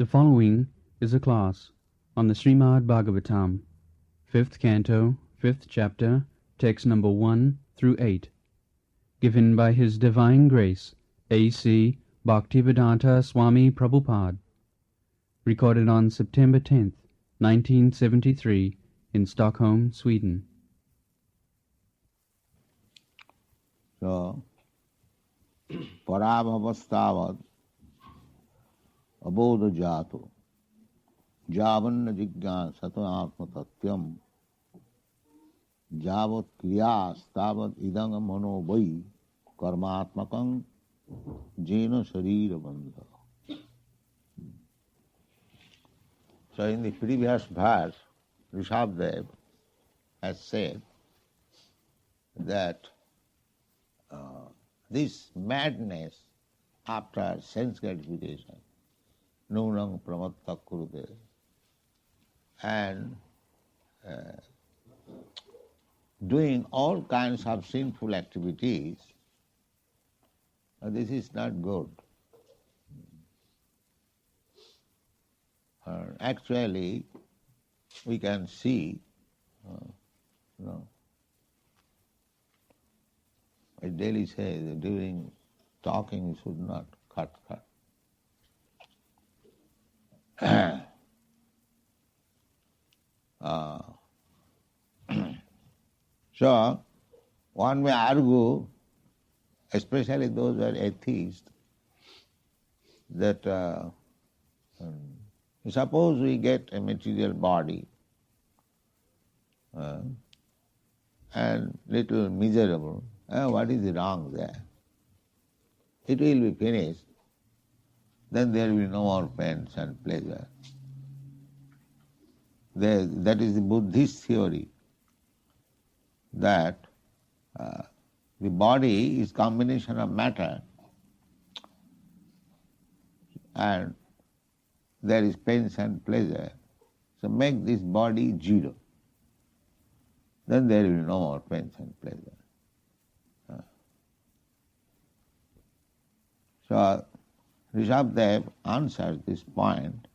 The following is a class on the Srimad Bhagavatam, 5th Canto, 5th Chapter, text number 1 through 8, given by His Divine Grace, A.C. Bhaktivedanta Swami Prabhupada, recorded on September 10th, 1973, in Stockholm, Sweden. So, parabhavastavad abodha jato javanna jignasato atmatatyam javat kriyas tavat idang mano vai karmatmakam jena sharira bandha. So in the previous verse, Rishabdev has said that this madness after sense gratification, nunang pramatta kurute, and doing all kinds of sinful activities, this is not good. Actually, we can see, I daily say that during talking you should not cut. So, one may argue, especially those who are atheists, that suppose we get a material body and little miserable, what is wrong there? It will be finished, then there will be no more pains and pleasure. That is the Buddhist theory, that the body is combination of matter and there is pains and pleasure. So make this body zero. Then there will be no more pains and pleasure. So Rishabdev answers this point.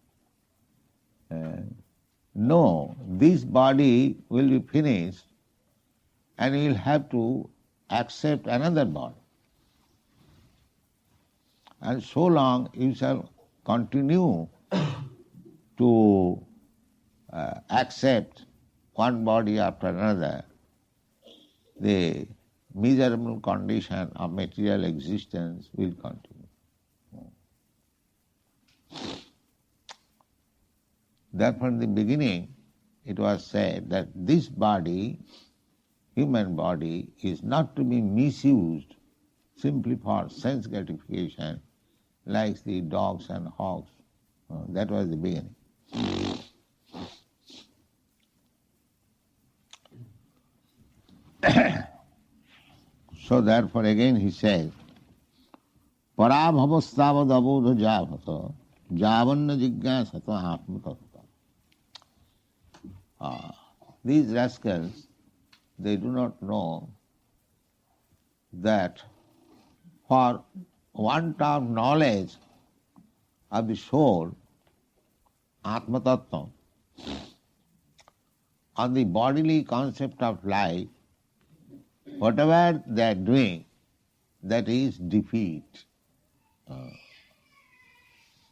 No, this body will be finished and you will have to accept another body. And so long you shall continue to accept one body after another, the miserable condition of material existence will continue. Therefore, in the beginning, it was said that this body, human body, is not to be misused simply for sense gratification, like the dogs and hogs. That was the beginning. So therefore again he says, parabhavastavad abodha javata javanna jignasato atmatattva. These rascals, they do not know that for want of knowledge of the soul, Atma Tattva, on the bodily concept of life, whatever they are doing, that is defeat.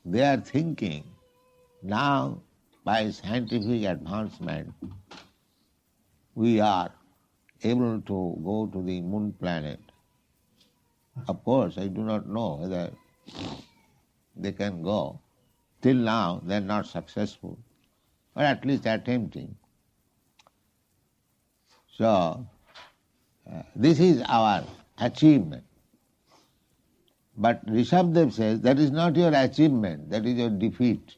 They are thinking, now by scientific advancement, we are able to go to the moon planet. Of course, I do not know whether they can go. Till now, they are not successful, but at least attempting. So, this is our achievement. But Rishabdev says, that is not your achievement, that is your defeat.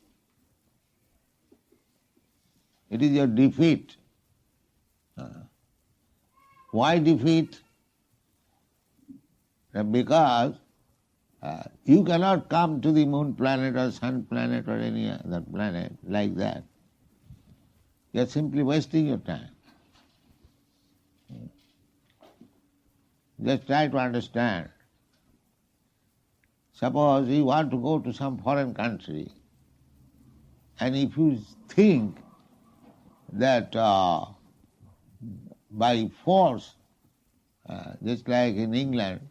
It is your defeat. Why defeat? Because you cannot come to the moon planet or sun planet or any other planet like that. You are simply wasting your time. Just try to understand. Suppose you want to go to some foreign country, And if you think that by force, just like in England,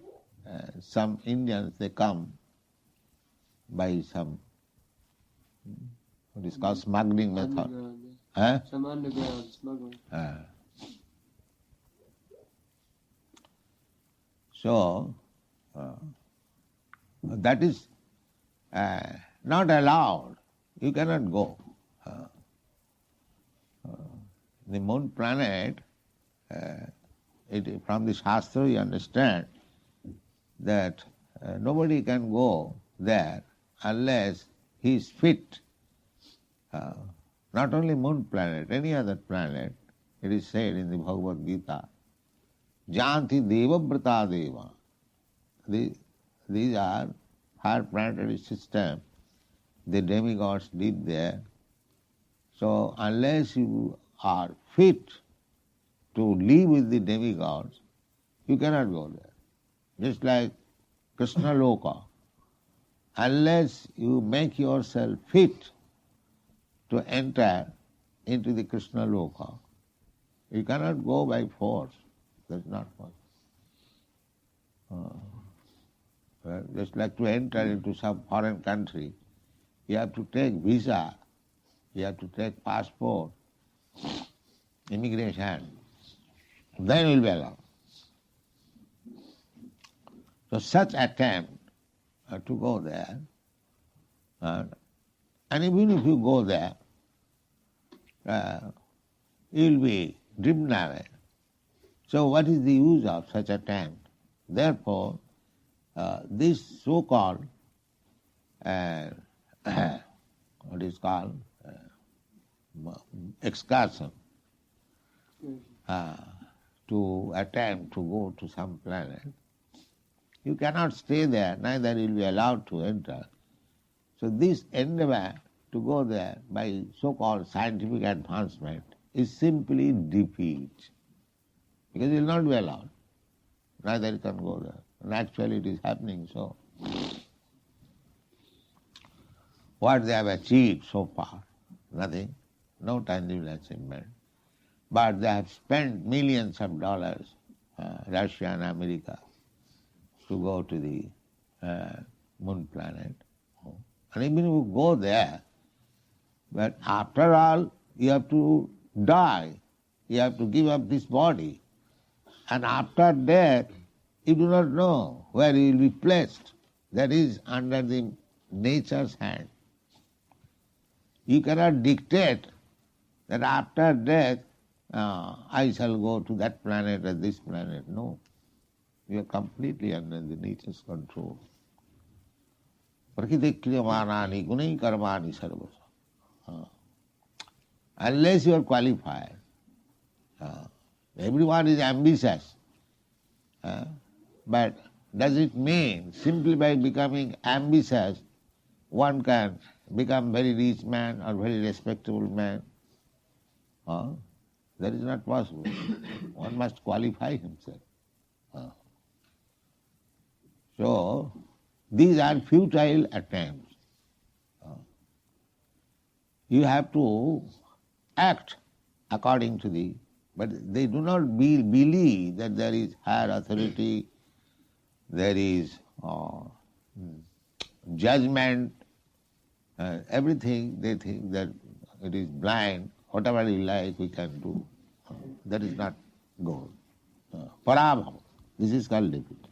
some Indians, they come by some, what is called smuggling method. Underground, some underground smuggling. So, that is not allowed. You cannot go. The moon planet, from the Shastra you understand that nobody can go there unless he is fit. Not only moon planet, any other planet, it is said in the Bhagavad Gita, Janti Deva Brata Deva. These are higher planetary system. The demigods live there. So unless you are fit to live with the demigods, you cannot go there. Just like Krishna Loka. Unless you make yourself fit to enter into the Krishna Loka, you cannot go by force. That's not possible. Just like to enter into some foreign country, you have to take visa, you have to take passport, immigration, then you will be allowed. So such attempt to go there, and even if you go there, you will be driven away. So what is the use of such attempt? Therefore, this so-called, what is called, excursion, to attempt to go to some planet, you cannot stay there, neither will be allowed to enter. So this endeavor to go there by so-called scientific advancement is simply defeat, because it will not be allowed. Neither you can go there. And actually it is happening so. What they have achieved so far? Nothing. No tangible achievement. But they have spent millions of dollars, Russia and America, to go to the moon planet. And even if you go there, but after all, you have to die. You have to give up this body. And after death, you do not know where you will be placed. That is under the nature's hand. You cannot dictate that after death, I shall go to that planet or this planet. No. You are completely under the nature's control. Prakritikriyamanani gunai karmani sarvasa. Unless you are qualified. Everyone is ambitious. But does it mean simply by becoming ambitious one can become very rich man or very respectable man? That is not possible. One must qualify himself. So, these are futile attempts. You have to act according to the, but they do not believe that there is higher authority, there is judgment, everything they think that it is blind, whatever we like we can do. That is not good. Parabhava, this is called defeat.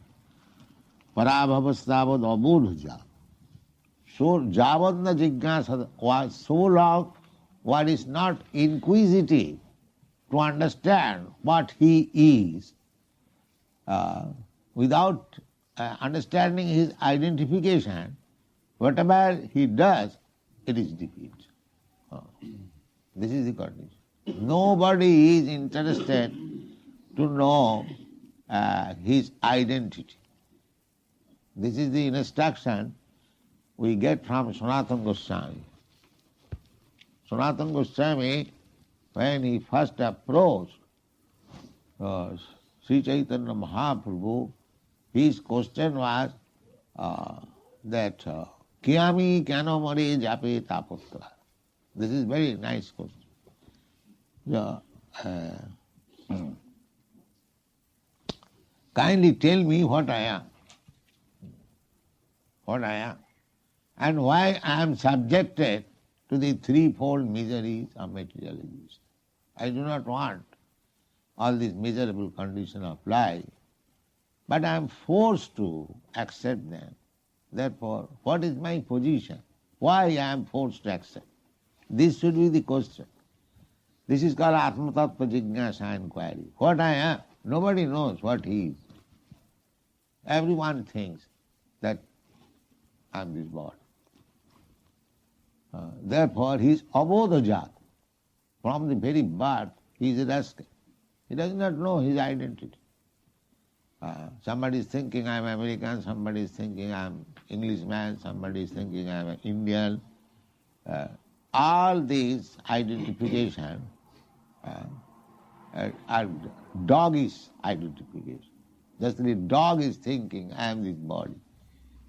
Parabhavastavad abodhaja. So javad na jignasa, so long one is not inquisitive to understand what he is, without understanding his identification, whatever he does, it is defeat. This is the condition. Nobody is interested to know his identity. This is the instruction we get from Sanatana Goswami. Sanatana Goswami, when he first approached Sri Chaitanya Mahaprabhu, his question was that Kiyami kano mare jape tapotra. This is very nice question. So, kindly tell me what I am. What I am. And why I am subjected to the threefold miseries of material existence. I do not want all these miserable conditions of life, but I am forced to accept them. Therefore, what is my position? Why I am forced to accept? This should be the question. This is called Atma Tattva Jignasa inquiry. What I am, nobody knows what he is. Everyone thinks that I am this body. Therefore, he is abodha jat. From the very birth, he is a rascal. He does not know his identity. Somebody is thinking I am American, somebody is thinking I am Englishman, somebody is thinking I am an Indian. All these identifications are doggish identification. Just the dog is thinking I am this body.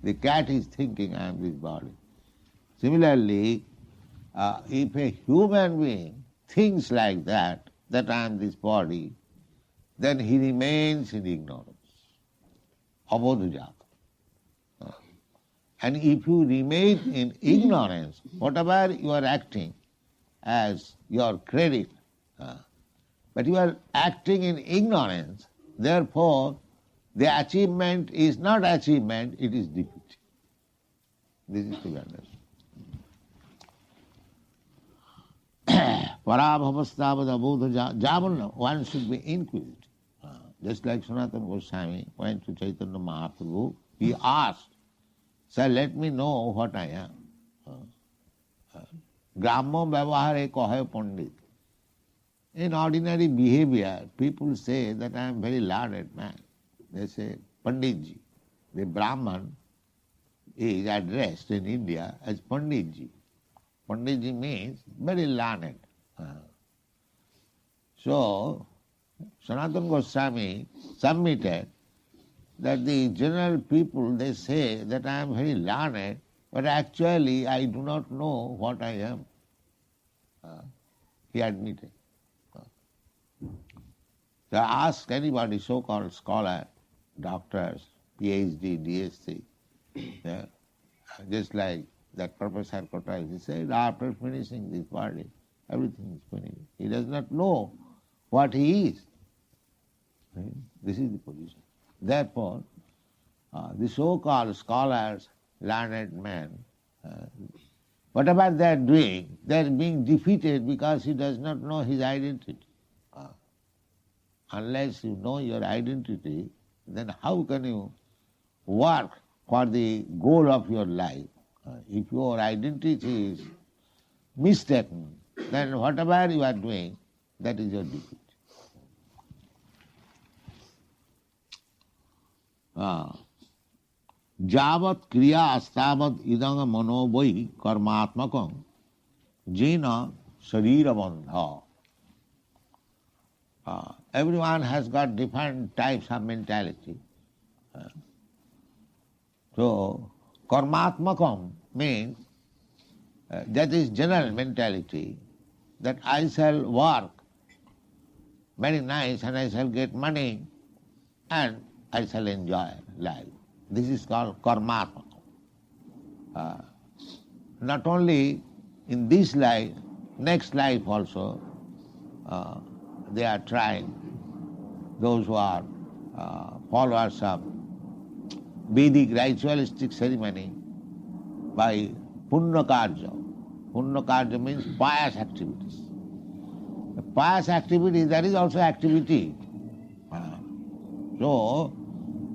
The cat is thinking I am this body. Similarly, if a human being thinks like that I am this body, then he remains in ignorance. Abodhujata. And if you remain in ignorance, whatever you are acting as your credit, but you are acting in ignorance, therefore the achievement is not achievement, it is defeat. This is to be understood. Parabhavastavad abodha javan, one should be inquisitive. Just like Sanatana Goswami went to Chaitanya Mahaprabhu, he asked, "Sir, let me know what I am." Gramma vyavahare kahe pandit. In ordinary behavior, people say that I am very learned man. They say, Panditji. The Brahman is addressed in India as Panditji. Panditji means very learned. So, Sanatana Goswami submitted that the general people, they say that I am very learned, but actually I do not know what I am. He admitted. So ask anybody, so-called scholar, doctors, PhD, DSc, just like that Professor Kotai, he said, after finishing this body, everything is finished. He does not know what he is. This is the position. Therefore, the so-called scholars, learned men, whatever they are doing, they are being defeated because he does not know his identity. Unless you know your identity, then how can you work for the goal of your life? If your identity is mistaken, then whatever you are doing, that is your defeat. Javat kriya astavat idanga manobhai karmatmakam jena sharira bandha. Everyone has got different types of mentality. So, karmatmakam means that is general mentality, that I shall work very nice and I shall get money and I shall enjoy life. This is called karmatmakam. Not only in this life, next life also, they are trying, those who are followers of Vedic ritualistic ceremony, by Punna Karja. Punna Karja means pious activities. The pious activity, that is also activity. So,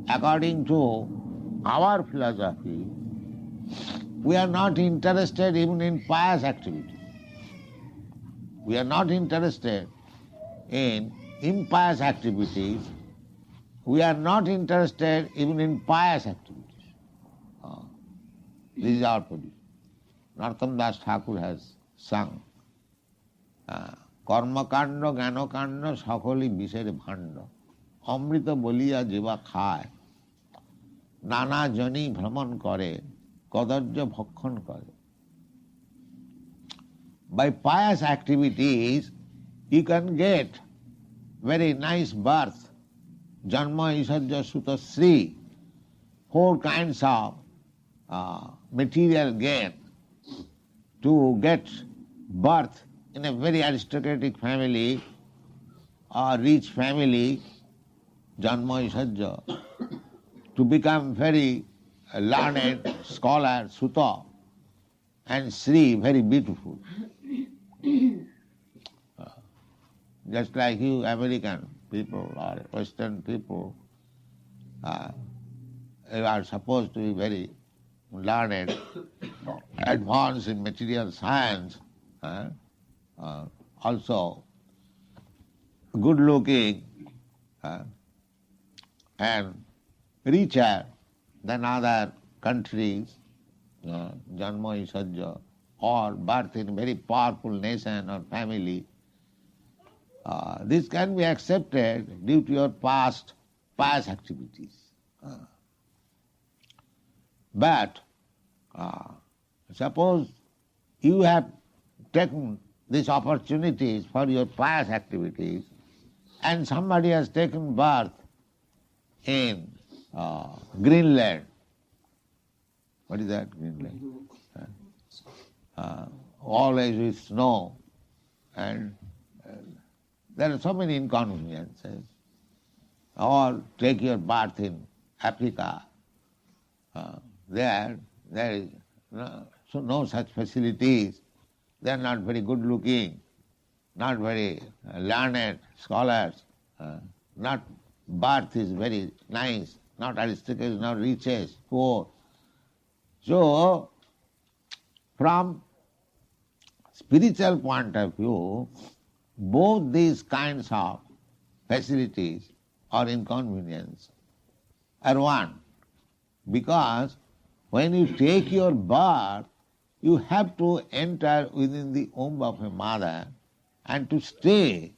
according to our philosophy, we are not interested even in pious activity. We are not interested in impious activities. We are not interested even in pious activities. This is our position. Narottam Das Thakur has sung, Karma kanda, জ্ঞান কাণ্ড সকলই বিষের ভাণ্ড, অমৃত বলিয়া যেবা খায়, নানা Johnny ভ্রমণ করে, কদর্য ভক্ষণ করে. by pious activities you can get very nice birth, Janma Isajya Sutta Sri, 4 kinds of material gain, to get birth in a very aristocratic family or rich family, Janma Isajya, to become very learned scholar, Sutta, and Sri, very beautiful. Just like you American people or Western people, you are supposed to be very learned, advanced in material science, also good looking, and richer than other countries, Janma Isajya, or birth in a very powerful nation or family. This can be accepted due to your past pious activities. But suppose you have taken these opportunities for your pious activities and somebody has taken birth in Greenland. What is that, Greenland? Always with snow, and there are so many inconveniences. Or take your birth in Africa. There is no such facilities. They are not very good looking, not very learned scholars, not birth is very nice, not aristocracy, not riches, poor. So, from spiritual point of view, both these kinds of facilities or inconvenience are one. Because when you take your birth, you have to enter within the womb of a mother and to stay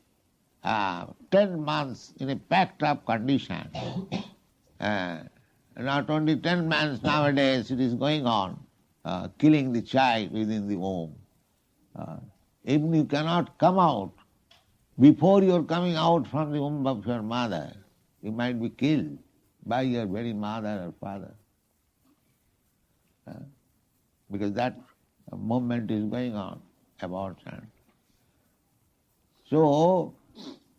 10 months in a packed up condition. Not only 10 months nowadays, it is going on, killing the child within the womb. Even you cannot come out. Before you are coming out from the womb of your mother, you might be killed by your very mother or father. Because that movement is going on, abortion. So,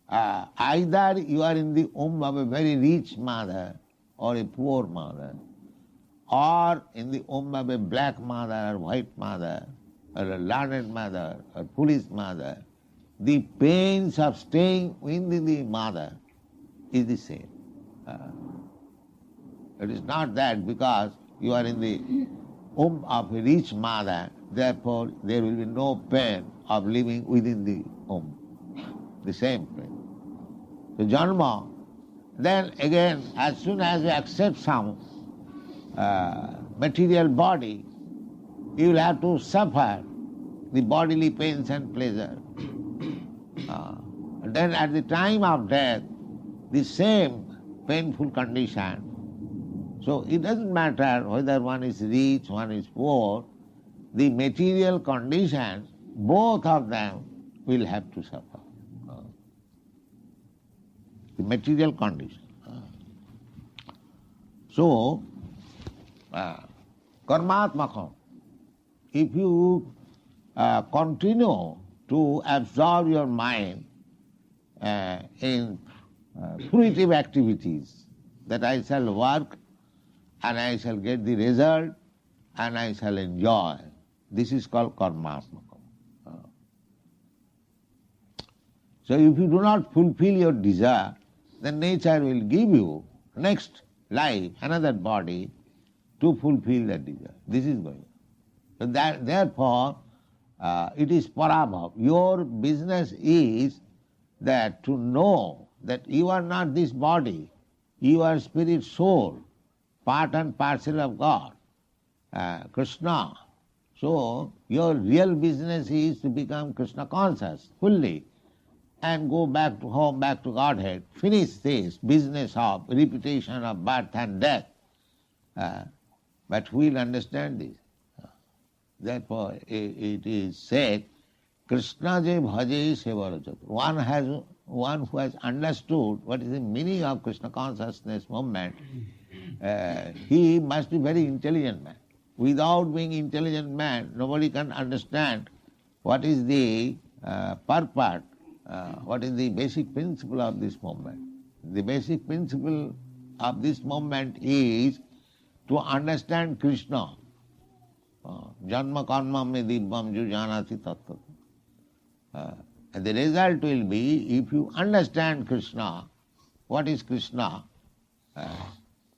either you are in the womb of a very rich mother or a poor mother, or in the womb of a black mother or white mother, or a learned mother or foolish mother, the pains of staying within the mother is the same. It is not that because you are in the womb of a rich mother, therefore there will be no pain of living within the womb. The same pain. So Janma, then again, as soon as you accept some material body, you will have to suffer the bodily pains and pleasure. Then at the time of death, the same painful condition. So it doesn't matter whether one is rich, one is poor, the material conditions, both of them will have to suffer. The material condition. So, karmatmakam, if you continue to absorb your mind in fruitive activities, that I shall work and I shall get the result and I shall enjoy. This is called karmatmakam. So if you do not fulfill your desire, then nature will give you next life, another body, to fulfill that desire. This is going on. So therefore, it is parabhav. Your business is that to know that you are not this body, you are spirit soul, part and parcel of God, Krishna. So your real business is to become Krishna conscious fully and go back to home, back to Godhead, finish this business of repetition of birth and death. But we'll understand this. Therefore it is said Krishna je bhaje sevarajat. One who has understood what is the meaning of Krishna consciousness movement, he must be very intelligent man. Without being intelligent man, nobody can understand what is the purport, what is the basic principle of this movement. The basic principle of this movement is to understand Krishna. Janma karma me dibbam jujanati tattva. And the result will be, if you understand Krishna, what is Krishna,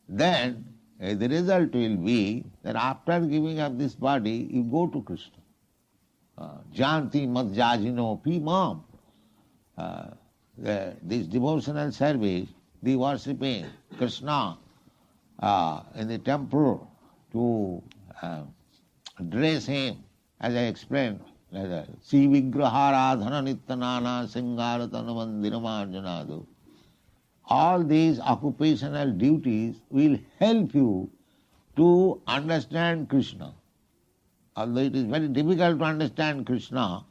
then the result will be that after giving up this body, you go to Krishna. Janti madjajino pi mam. This devotional service, the worshipping Krishna in the temple, to dress him, as I explained, Sri Vigraharadhana Nityanana Singaratana Mandiramarjanadu. All these occupational duties will help you to understand Krishna. Although it is very difficult to understand Krishna,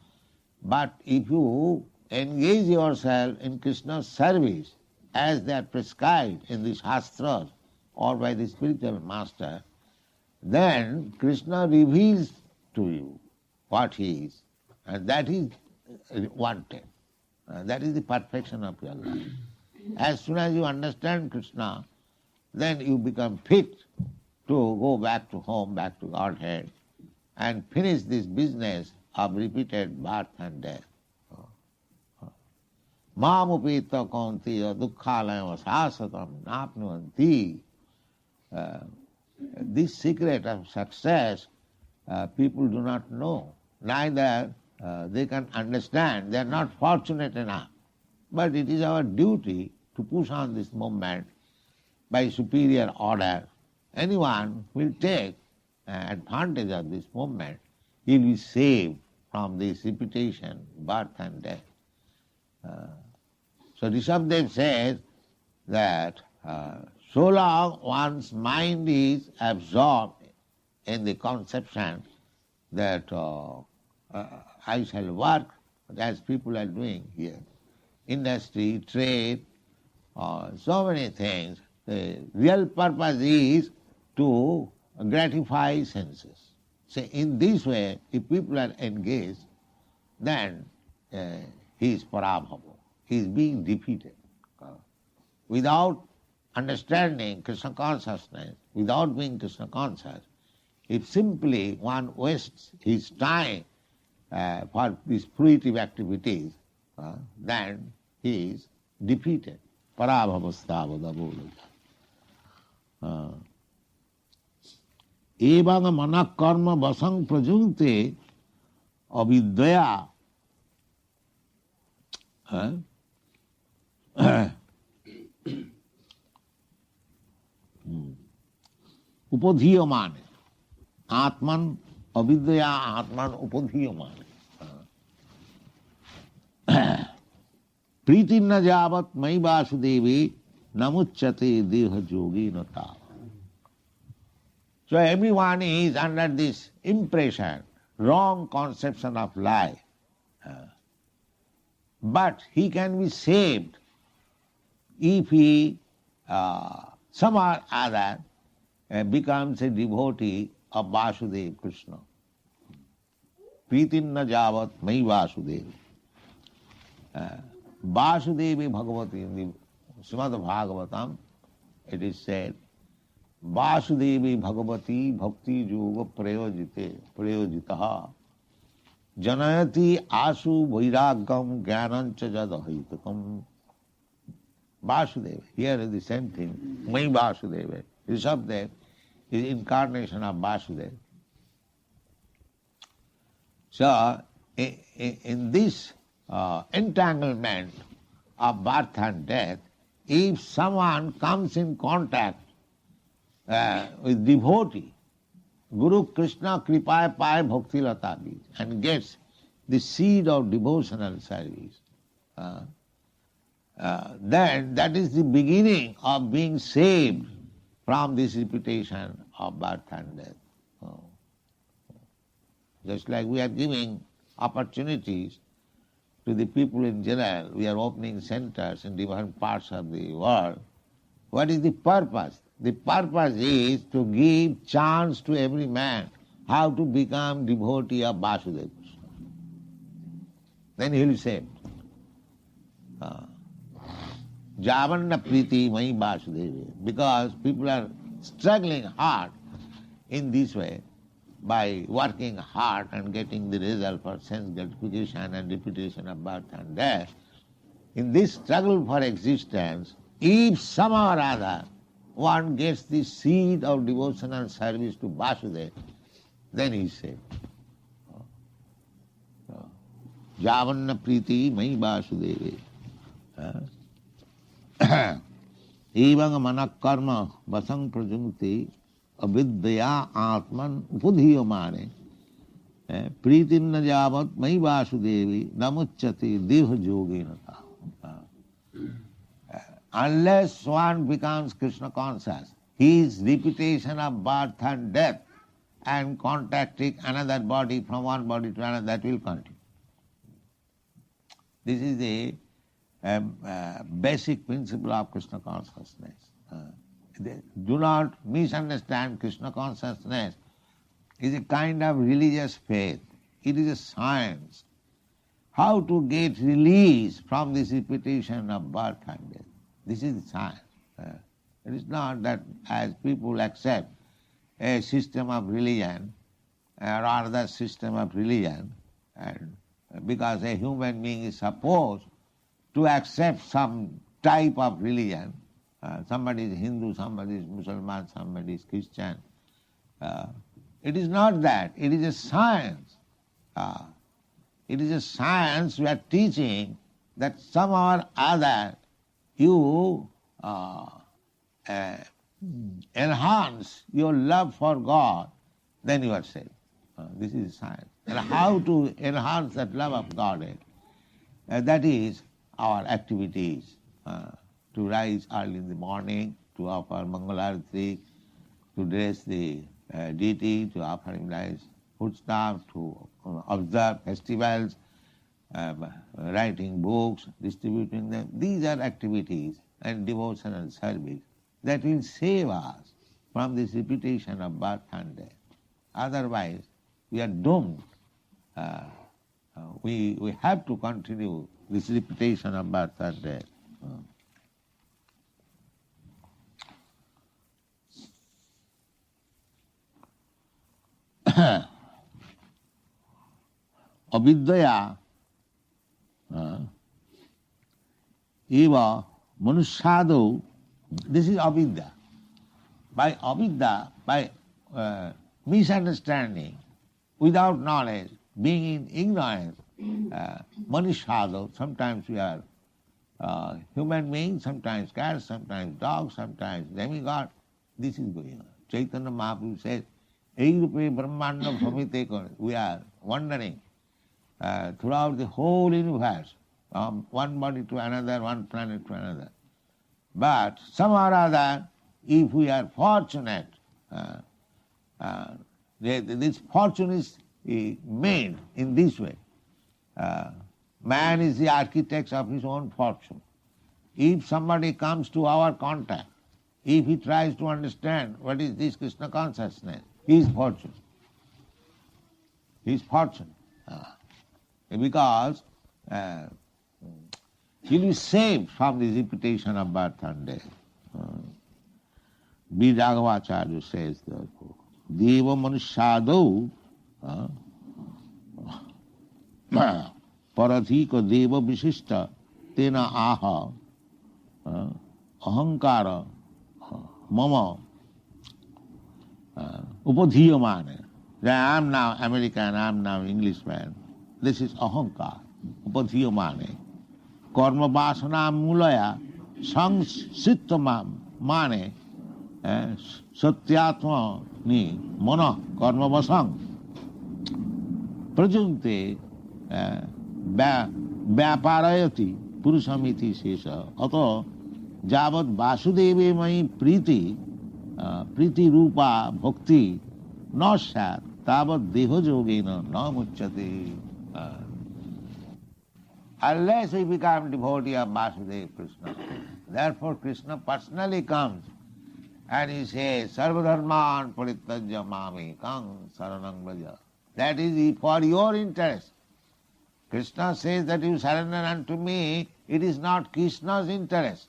but if you engage yourself in Krishna's service as they are prescribed in the Shastras or by the spiritual master, then Krishna reveals to you what he is, and that is wanted. That is the perfection of your life. As soon as you understand Krishna, then you become fit to go back to home, back to Godhead, and finish this business of repeated birth and death. Mamupita kauntiya dukkhalayam sasatam napnuvanti. This secret of success people do not know. Neither they can understand. They are not fortunate enough. But it is our duty to push on this movement by superior order. Anyone will take advantage of this movement, he will be saved from this repetition, birth and death. So Rishabhdev says that so long one's mind is absorbed in the conception that I shall work as people are doing here, industry, trade, so many things. The real purpose is to gratify senses. So in this way, if people are engaged, then he is parabhava. He is being defeated. Without understanding Krishna consciousness, without being Krishna conscious, if simply one wastes his time for these fruitive activities, then he is defeated. Parabhavasthavada. Evang manakarma vasang prajungte avidya upodhiyamane. Atman avidya atman upodhiyamane. Pritinna javat mai vasudevi namuchyate deha jogi nata. So everyone is under this impression, wrong conception of life. But he can be saved if he somehow or other becomes a devotee of Vasudeva Krishna. Pritinna javat mai Vasudeva. Vasudevi Bhagavati, in the Srimad Bhagavatam, it is said, Vasudevi Bhagavati Bhakti Yoga Prayojitaha Janayati Asu Vairagam Jnanancha Jadahitakam. Vasudeva, here is the same thing, Mai Vasudeva. Rishabhdev is incarnation of Vasudeva. So, in this entanglement of birth and death, if someone comes in contact with devotee, Guru Krishna Kripaya Paya Bhakti Lata Bij, and gets the seed of devotional service, then that is the beginning of being saved from this repetition of birth and death. Just like we are giving opportunities to the people in general. We are opening centers in different parts of the world. What is the purpose? The purpose is to give chance to every man how to become devotee of Vasudeva. Then he will be saved. Javanna priti mai Vasudeva. Because people are struggling hard in this way by working hard and getting the result for sense gratification and repetition of birth and death. In this struggle for existence, if somehow or other one gets the seed of devotional service to Vasudeva, then he is saved. Javanna priti mai Vasudeva. Evang manak karma vasang prajunti avidyaya atman upudhiyamane pritinna javat mai Vasudevi namuchyati deha yoginata. Unless one becomes Krishna conscious, his repetition of birth and death and contacting another body from one body to another, that will continue. This is the basic principle of Krishna consciousness. Do not misunderstand Krishna consciousness. It is a kind of religious faith. It is a science. How to get release from this repetition of birth and death. This is the science. It is not that as people accept a system of religion or other system of religion, and because a human being is supposed to accept some type of religion. Somebody is Hindu, somebody is Muslim, somebody is Christian. It is not that. It is a science. It is a science we are teaching that somehow or other you enhance your love for God, then you are saved. This is science. And how to enhance that love of God, that is our activities, to rise early in the morning, to offer Mangalarati, to dress the deity, to offer him nice foodstuff, to observe festivals, writing books, distributing them. These are activities and devotional service that will save us from this repetition of birth and death. Otherwise, we are doomed. We have to continue this repetition of birth and death. Avidyaya eva manusyado. This is avidya. By avidya, by misunderstanding, without knowledge, being in ignorance, manusyado, sometimes we are human beings, sometimes cats, sometimes dogs, sometimes demigod. This is going on. Chaitanya Mahaprabhu says, Eirupe Brahmanda Bhamite. We are wandering throughout the whole universe, one body to another, one planet to another. But somehow or other, if we are fortunate, this fortune is made in this way. Man is the architect of his own fortune. If somebody comes to our contact, if he tries to understand what is this Krishna consciousness, his fortune. His fortune. Because he will be saved from the repetition of birth and death. B. Raghavacharya says, therefore, Deva Manusyado Paradhika Deva Vishishta Tena Aha Ahankara Mama Upadhiyamane. I am now American, I am now Englishman. This is ahankar, upadhiyamane. Karma vasana mulaya sangsitama mane satyatma ni mana karma vasang prajunte vyaparayati purusamiti sesa. Ato javat vasudeve mai priti priti rupa bhakti na sat tavat deho yogena na muchyate. Unless we become devotee of Vasudeva Krishna. Therefore Krishna personally comes and he says, Sarvadharman parityajya mamekam saranam vraja. That is for your interest. Krishna says that you surrender unto me, it is not Krishna's interest.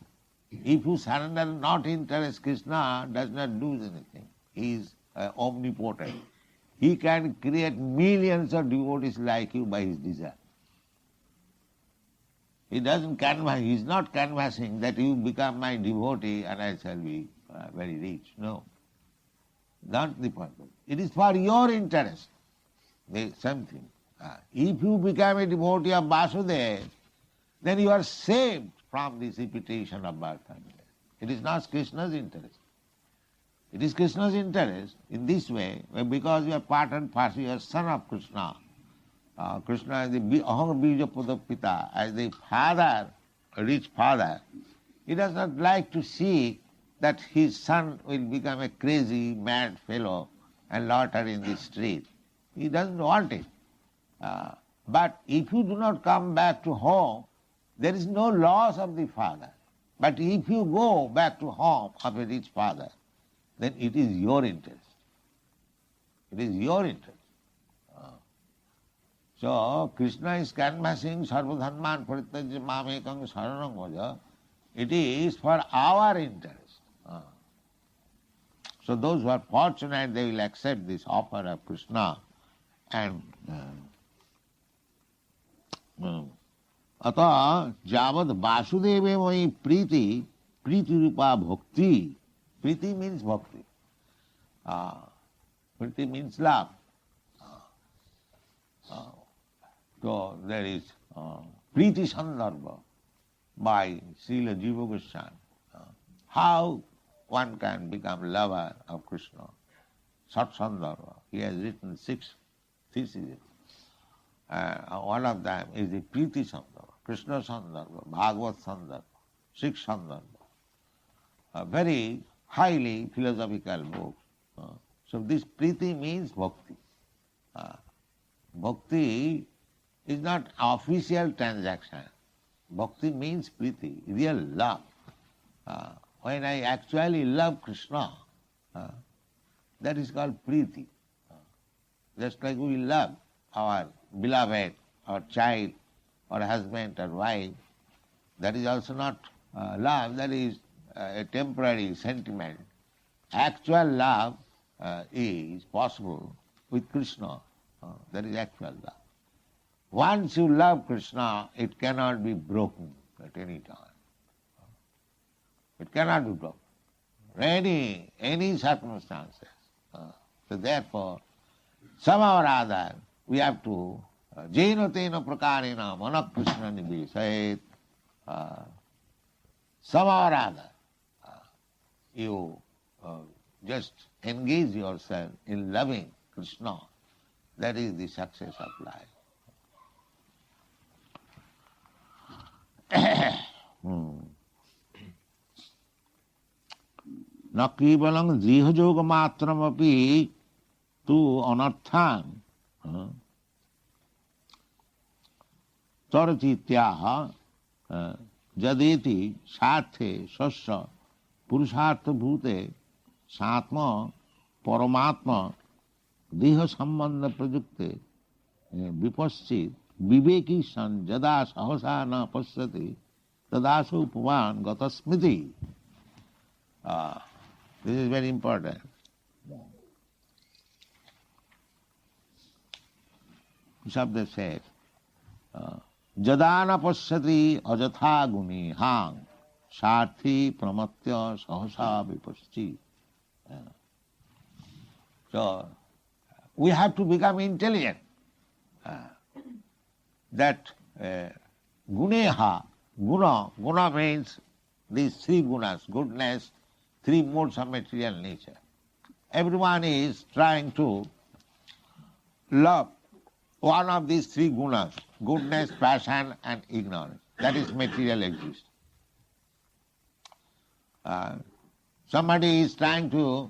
If you surrender not interest, Krishna does not lose anything. He is omnipotent. He can create millions of devotees like you by his desire. He doesn't canvass, he is not canvassing that you become my devotee and I shall be very rich. No. Not the purpose. It is for your interest. The same thing. If you become a devotee of Vasudeva, then you are saved from this repetition of birth and death. It is not Krishna's interest. It is Krishna's interest in this way, because you are part and parcel, you are son of Krishna. Krishna is the Aham Bija Pita, as the father, a rich father. He does not like to see that his son will become a crazy, mad fellow and loiter in the street. He doesn't want it. But if you do not come back to home, there is no loss of the father. But if you go back to home of a rich father, then it is your interest. It is your interest. So Krishna is canvassing Sarvadharman parityajya mamekam saranam vraja. It is for our interest. So those who are fortunate, they will accept this offer of Krishna. And अतः जावद वासुदेवे मयि प्रीति प्रीति रूपा भक्ति. Priti means bhakti. Priti means love. So there is Priti Sandarbha by Srila Jiva Goswami. How one can become lover of Krishna. Sat Sandarbha. He has written 6 theses. One of them is the Priti Sandarbha, Krishna Sandarbha, Bhagavad Sandarbha, Sikh Sandarbha. Very highly philosophical books. So this Priti means bhakti. Bhakti is not official transaction. Bhakti means Priti, real love. When I actually love Krishna, that is called Priti. Just like we love our beloved, or child, or husband, or wife, that is also not love, that is a temporary sentiment. Actual love is possible with Krishna. That is actual love. Once you love Krishna, it cannot be broken at any time. It cannot be broken. Any circumstances. So therefore, somehow or other, we have to jena tena prakarena mana Krishna nibesayet. Somehow or other, you just engage yourself in loving Krishna. That is the success of life. न केवलं देहयोग मात्रमपि तु अनर्थान् तरतीत्याह यदेति सार्थे सस्य पुरुषार्थभूते सात्म परमात्मा देह संबंध प्रयुक्ते विपश्चित विवेकी सन यदा सहसा न पश्यति तदासु उपवान गतस्मृति. This is very important. Shabda says, Jadana pasyati ajatha guni hang sarthi pramatya sahasa vipaschi. So, we have to become intelligent. That guneha, guna means these 3 gunas, goodness, 3 modes of material nature. Everyone is trying to love one of these 3 gunas, goodness, passion and ignorance. That is material existence. Somebody is trying to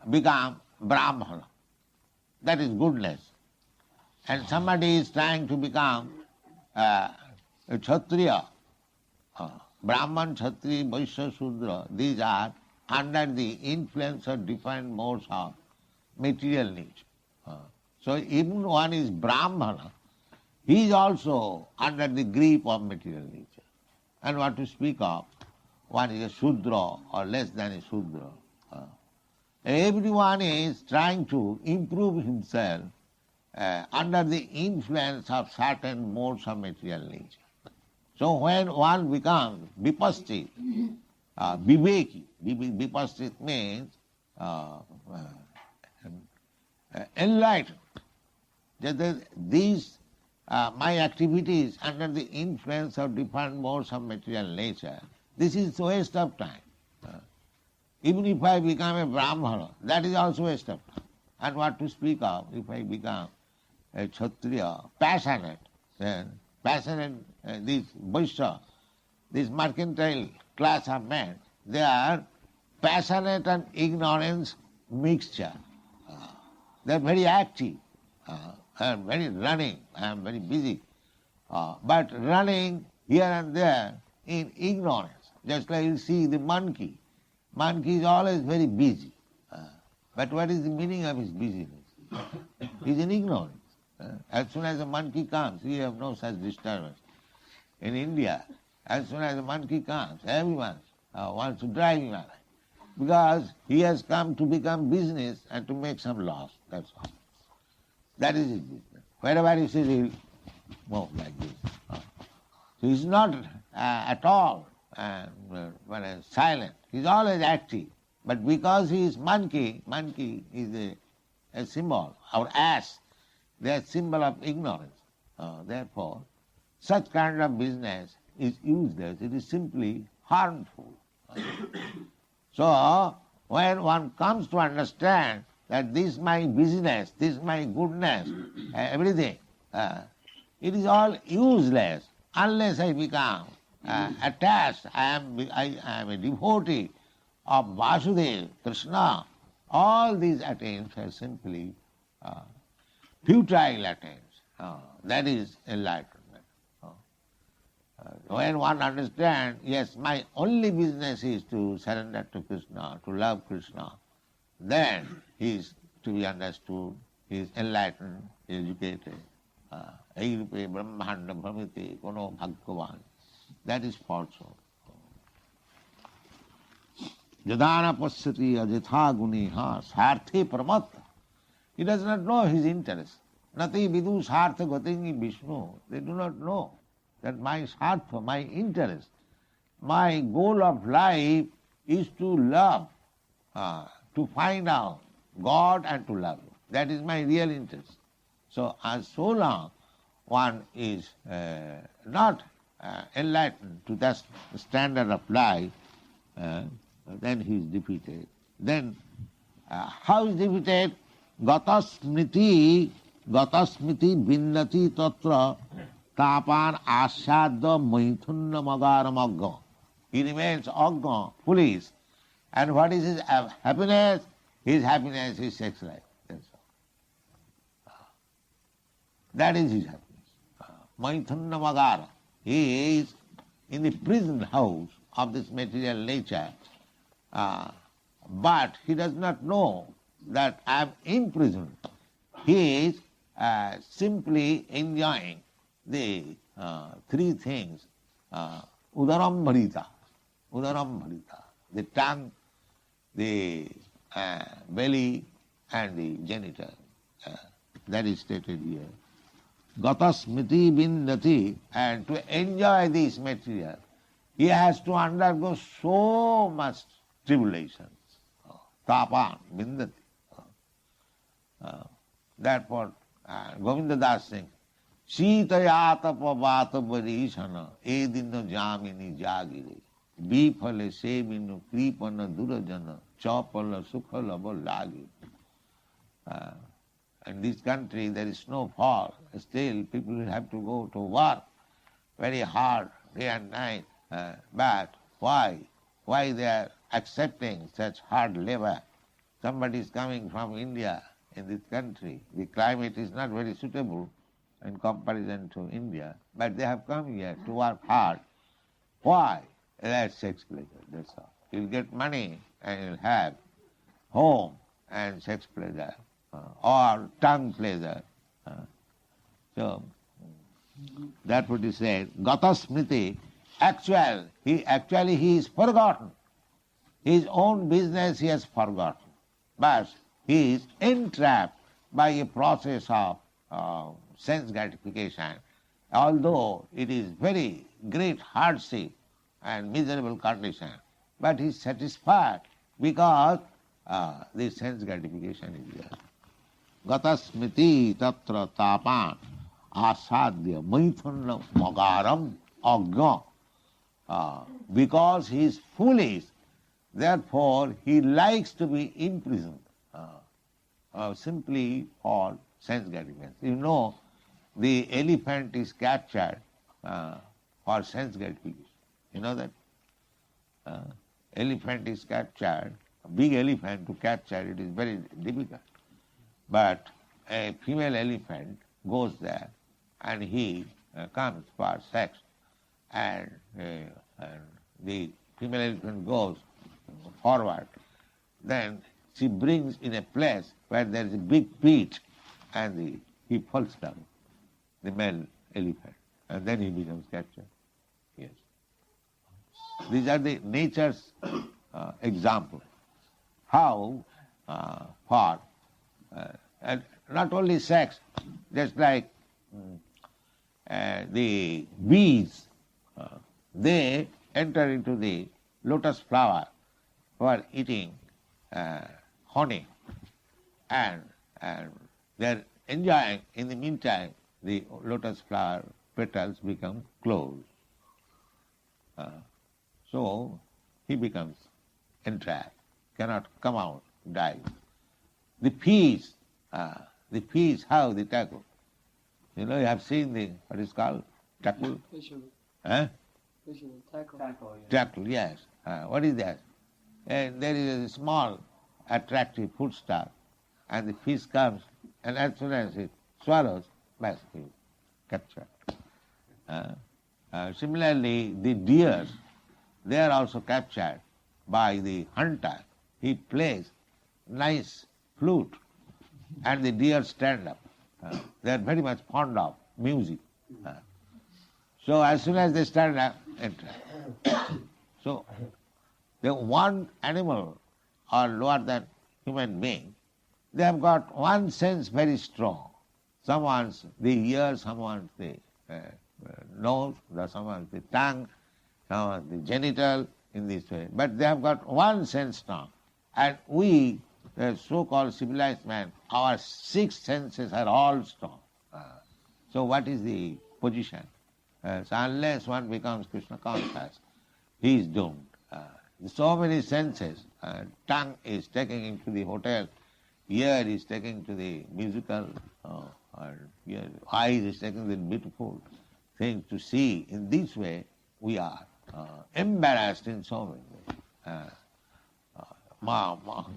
become Brahmana. That is goodness. and somebody is trying to become a Kshatriya, Brahman, Kshatriya, Vaishya, Shudra, these are under the influence of different modes of material nature. So even one is Brahmana, he is also under the grip of material nature. And what to speak of, one is a Shudra or less than a Shudra. Everyone is trying to improve himself under the influence of certain modes of material nature. So when one becomes vipassit, viveki, vipassit means enlightened. That these my activities under the influence of different modes of material nature, this is waste of time. Even if I become a Brahmana, that is also waste of time. And what to speak of if I become a Kshatriya, passionate, then passionate, this Vaishya, this mercantile class of men, they are passionate and ignorance mixture. They are very active. I am very running, I am very busy. But running here and there in ignorance, just like you see the monkey. Monkey is always very busy. But what is the meaning of his busyness? He is in ignorance. As soon as a monkey comes, we have no such disturbance. In India, as soon as a monkey comes, everyone wants to drive him away. Because he has come to become business and to make some loss, that's all. That is his business. Wherever he sees, he will move like this. So he is not at all silent. He is always active. But because he is monkey is a symbol. Our ass, they are symbol of ignorance. Therefore, such kind of business is useless. It is simply harmful. So, when one comes to understand that this is my business, this is my goodness, everything, it is all useless unless I become attached. I am a devotee of Vasudeva, Krishna. All these attempts are simply futile attempts. That is enlightenment. When one understands, yes, my only business is to surrender to Krishna, to love Krishna, then he is to be understood, he is enlightened, educated. Eirupe brahmanda bhamite kono bhagavan. That is falsehood. Jadana pasyati ajatha guniha sarthe pramatta. He does not know his interest. Nati vidu sartha gatingi Vishnu. They do not know that my sartha, my interest, my goal of life is to love, to find out God and to love Him. That is my real interest. So long one is not enlightened to that standard of life, then he is defeated. Then how is defeated? Gatasmriti bindati tatra tapan asyadya maithunna magaram agga. He remains agga, foolish. And what is his happiness? His happiness is sex life. That's all. That is his happiness. Maithunna magara. He is in the prison house of this material nature, but he does not know that I am imprisoned. He is simply enjoying the three things, udaram bharita, the tongue, the belly and the genital. That is stated here. Gata smriti bindati, and to enjoy this material, he has to undergo so much tribulations. Tapan, bindati. Therefore, Govinda Das sings, Sitaya tapa vata varishana, edinna jamini jagire, bifale sevinu kripana durajana, chapala sukhala lagi. In this country there is snowfall. Still people will have to go to work very hard day and night. But why? Why they are accepting such hard labor? Somebody is coming from India in this country. The climate is not very suitable in comparison to India, but they have come here to work hard. Why? That's sex pleasure, that's all. You'll get money and you'll have home and sex pleasure, or tongue pleasure. So that what he said, Gata Smriti, he is forgotten. His own business he has forgotten. But he is entrapped by a process of sense gratification, although it is very great hardship and miserable condition, but he is satisfied because the sense gratification is there. Gata smriti tatra tapan asadya maithunna magaram agga. Because he is foolish, therefore he likes to be imprisoned simply for sense gratification. You know, the elephant is captured for sense gratification. You know that? Elephant is captured, a big elephant to capture it is very difficult. But a female elephant goes there and he comes for sex, and the female elephant goes forward. Then she brings in a place where there is a big pit, and he falls down, the male elephant, and then he becomes captured. Yes. These are the nature's example. How and not only sex, just like the bees, they enter into the lotus flower for eating honey, and they're enjoying. In the meantime, the lotus flower petals become closed. So he becomes entrapped, cannot come out, dies. The peas, how they tackle. You know, you have seen what is called tackle? Fisherman. Fisherman, tackle. Tackle, yes. What is that? And there is a small, attractive foodstuff, and the fish comes, and as soon as it swallows, bas, he is captured. Similarly, the deer, they are also captured by the hunter. He plays nice flute, and the deer stand up. They are very much fond of music. So as soon as they stand up, enter. So the one animal or lower than human being, they have got one sense very strong. Some wants the ear, some wants the nose, some wants the tongue, some wants the genital, in this way. But they have got one sense strong. And we, the so-called civilized man, our six senses are all strong. So what is the position? So unless one becomes Krishna conscious, he is doomed. So many senses. Tongue is taking him to the hotel, ear is taking to the musical, eyes is taking the beautiful things to see. In this way, we are embarrassed in so many ways.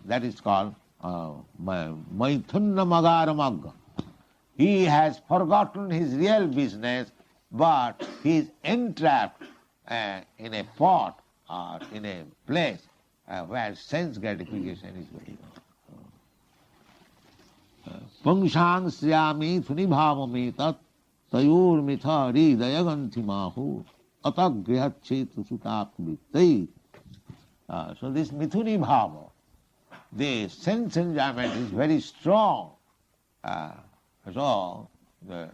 That is called Maithunna Magaramagga. He has forgotten his real business, but he is entrapped in a pot or in a place where sense gratification is going on. Pungshang sriyami thunibhavami tat tayur mitha ridayaganti mahu atagrihachetu sutapvittai. So this mithuni bhava, the sense enjoyment is very strong. So there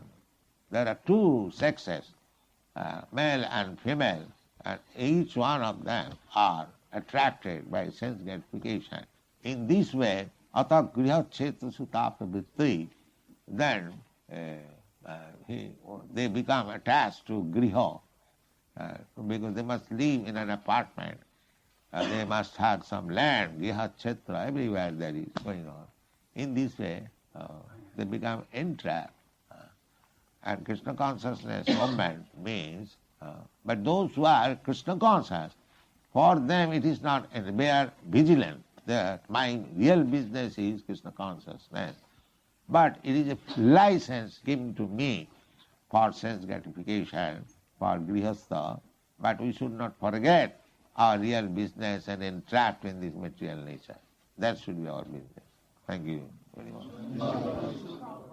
are two sexes, male and female, and each one of them are attracted by sense gratification. In this way, ata griha chetu sutapavritti, then they become attached to griha, because they must live in an apartment. They must have some land, griha chetra, everywhere there is going on. In this way, they become entrapped. And Krishna consciousness movement means, but those who are Krishna conscious, for them it is not, they are vigilant, that my real business is Krishna consciousness. But it is a license given to me for sense gratification, for grihastha, but we should not forget our real business and entrapped in this material nature. That should be our business. Thank you very much.